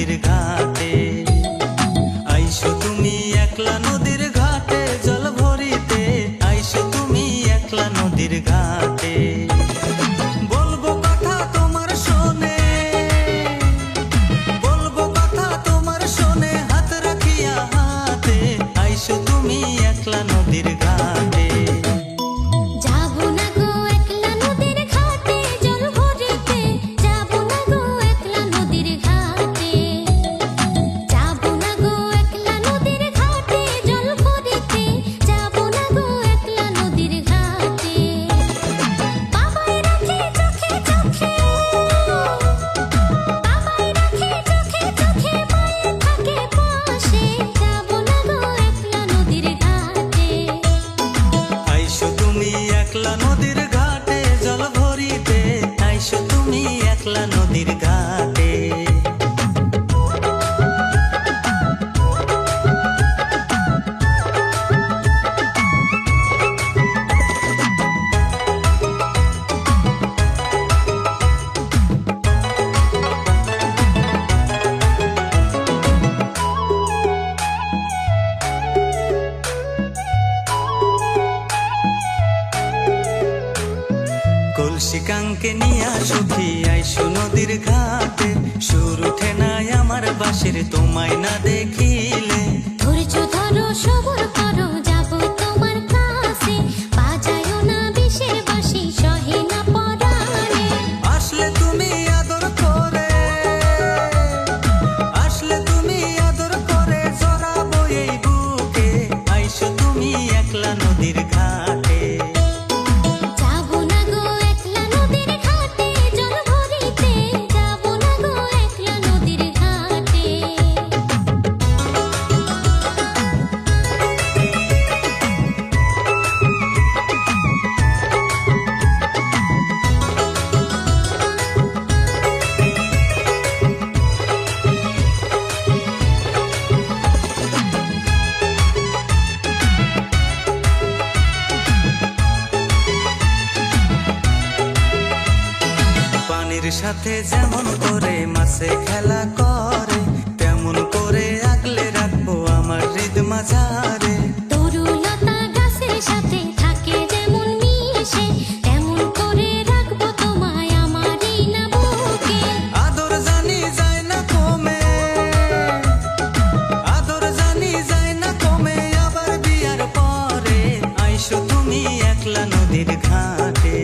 নদীর ঘাটে। আইসো তুমি একলা নদীর ঘাটে জল ভরিতে, আইসো তুমি একলা নদীর ঘাটে। বলবো কথা তোমার শোনে, বলবো কথা তোমার শোনে, হাত রাখিয়া হাতে, আইসো তুমি একলা নদীর ঘাটে। একলা নদীর ঘাটে জল ভরিতে, আইসো তুমি একলা নদীর ঘাটে। কলসি কাঙ্কে নিয়া সখী আইসো নদীর ঘাটে, সুর উঠে নাই আমার বাঁশির তোমায় না দেখিলে। ধৈর্য ধরো সবর করো যাব তোমার কাছে, বাজায়ও না বিষের বাঁশি সহে না পরাণে। আসলে তুমি আদর করে, আসলে তুমি আদর করে জড়াবো এই বুকে, আইসো তুমি একলা নদীর ঘাটে। পানির সাথে যেমন করে মাছে খেলা করে, তেমন করে আগলে রাখবো আমার হৃদ মাঝারে। তরুলতা গাছের সাথে থাকে যেমন মিশে, তেমন করে রাখবো তোমায় আমারই না বুকে। আদর জানি যায় না কমে, আদর জানি যায় না কমে, আবার বিয়ার পরে আইসো তুমি একলা নদীর ঘাটে।